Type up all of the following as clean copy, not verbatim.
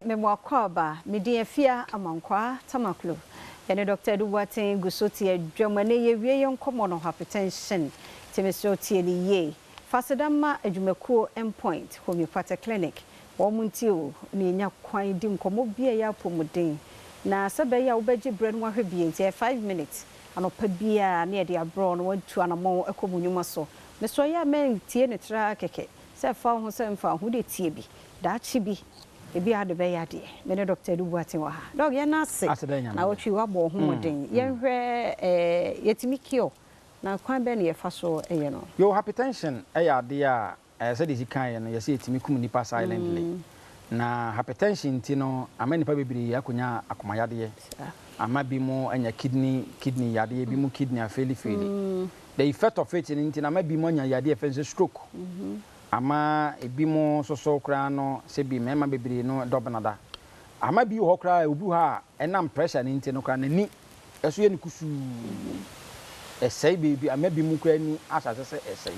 memwakwaba mediafia amankwa tamaklo yene Dr. Duwatin gusoti adwamane yewie yenkomo no hypertension temeso tie ni ye fasedama adwumakuo endpoint homeopathic clinic wo muntio ni nya kwan di nkomo bia ya pomuden na sebe ya obeji bread nwa hwebie nti 5 minutes anopa bia na de abro no wantu anamo ekomunyuma so meso ya men tie ne tra keke se fa ho se mfa ho de tie bi da chi bi ebi ade be ya de me Dr. Duwatin wa ha dog ye na se na wotwi wa bo ho moden ye hwe yetimi kio na kwan be ne ye fa so eye no yo hypertension ya de a said is kan no ye se yetimi kum nipa silently na hypertension ti no ama nipa bebiri akonya akomayade ama bi mo anya kidney yade bi mo kidney afeli the effect of it in na ama bi mo anya yade e stroke ama ebi mo so kra no se bi mema bebiri no dobnada ama bi ho kra obu ha enam pressure ni nti no kra na ni eso ye ni kusu esai bi ama bi mu kra ni asase se esai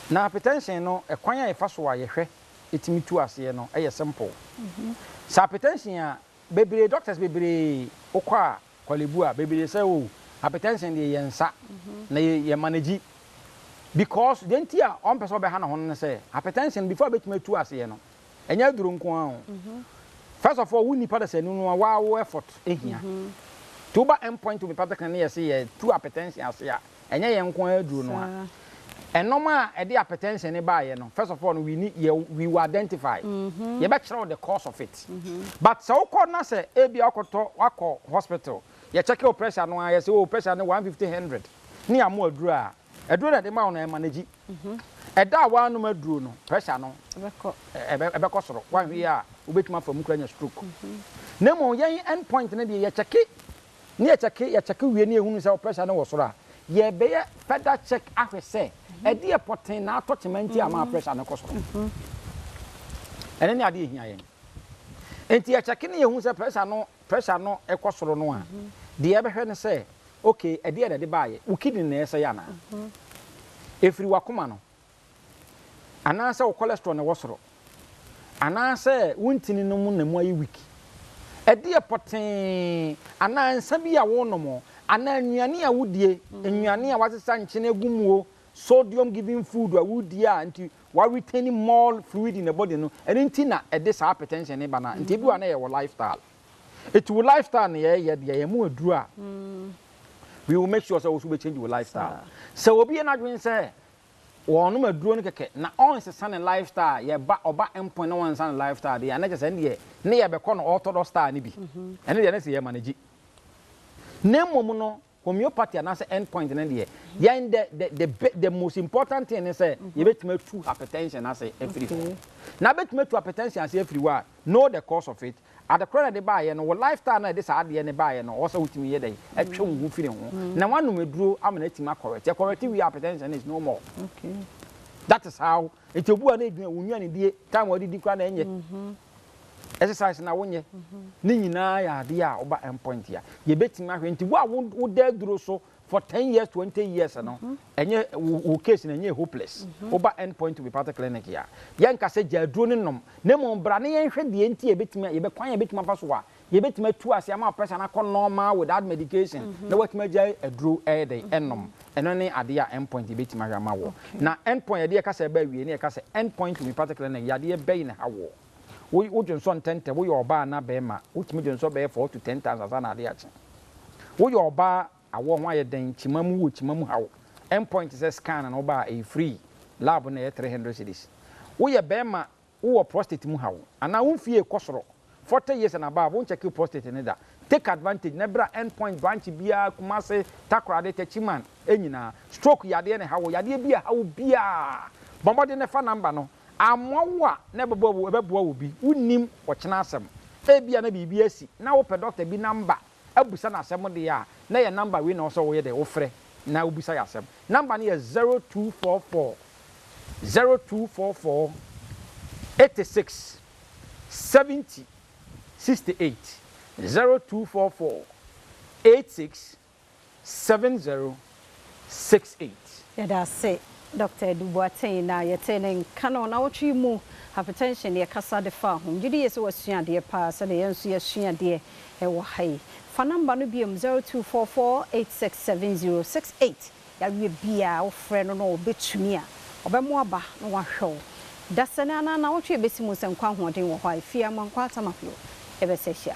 na hypertension no ekwan ya efa so ayehwe etimi tu ase no eye simple hypertension a bebiri doctors bebiri okwa kwalebu a bebiri say o hypertension de yensa na ye manage because the entire on person be ha na hono say hypertension before betime tu ase no enya duru nko an first of all we need person no wa effort ehia to ba endpoint to be particular na say ye tu hypertension ase a enya ye nko aduru no a enoma e de hypertension ne ba ye no first of all we will identify ye be kire the cause of it but so call na say e bia akoto wako hospital ye check your pressure no ye say pressure no 150/100 ni amu aduru a eduro na de ma no manage eda wa no maduro no pressure no ebeko soro wan wi a obetima fam kura stroke nemo yen endpoint na de ye check wi ni ehunu say pressure no wo soro a ye be ye further check ahwese edi e poten na atochimenti ama pressure no kosoro ene ni ade ehia yen enti ye check ni ehunu say pressure no ekosoro no a de ye be hwe ne say okay edi e de baaye ukidni na ese ya na efiri wakoma no anase o cholesterol na wosoro anase wuntini no mu na mu ayi wiki edi e poten anansa bi ya wonomo anannuane a wudie ennuane a wasesa nchene gumuo sodium giving food a wudie a nti wa retain more fluid in the body no eni nti na edi sa hypertension ne bana nti bi wa na ye wo lifestyle it will lifestyle na ye mu aduru a we will make sure so we will change your lifestyle so obi na dwen say wonu maduro no keke na on se san lifestyle ye ba oba endpoint na won san lifestyle dey na just ne ye be ko no orthodox style ni bi ene dey na se ye manage nemo no homeopathy na se endpoint na dey yan the most important thing is say you betima tu hypertension na say every na betima tu hypertension as everywhere know the cause of it at the corner de buy no lifestyle na this ade ne buy no also wutimi ye dey atwa wu firi ho na wanu meduro amana tima correct we hypertension is no more okay that is how it obu na edua wunwa ne die time odi di kwa na enye exercise na wonye ni nyina ya ade a oba endpoint ya ye betimi ahwe nti wo da duro so for 10 years 20 years no enye wo case na enye hopeless oba endpoint to be part clinic ya yanka se jaduro ne nom na mo bra ne yenhwe de nti ye betimi ye be kwan ye betimi fa so wa ye betimi tu ase ama pressure na normal without medication na watimi ja aduro dey enom eno ne ade a endpoint ye betimi ahwe ma wo na endpoint ye de ka se ba wie ne ye ka se endpoint to be part clinic ya de be na hawo wo dwonso ntente wo ye oba na be ma wotimi dwonso be 4 to 10,000 na ade ache wo ye oba awo ho ayeden chimamu hawo endpoint is a scan na oba a free lab na 300 cedis wo ye be ma wo prostate mu hawo ana wo fie kosoro 40 years and above won check your prostate ne da take advantage na bra endpoint branch bia kumase takrade techiman enyina stroke yade ne hawo yade bia hawo bia bomode ne fa number no amwa na ebebo wo bi unim ochena asem e bia na bibi asi na wo pe doctor bi number abusa na asem de ya na ye number we na so wo ye de wo frɛ na obusa ya asem number na 0244 86 70 68 0244 86 70 68 yeah that's it Dr. Duboatin na yetene kano na wotwi mu hypertension ye kasa de fa ho gidi yeso wasua de pa se de yenso yesua de e wo hai fa number no biom 0244867068 ya wie bia wo frɛ no no obetumi a obɛmo aba no wahwɛ dasana na wotwi besimu se nkwa hoden wo hɔ ai fia mankwa tamaflo ebe se hia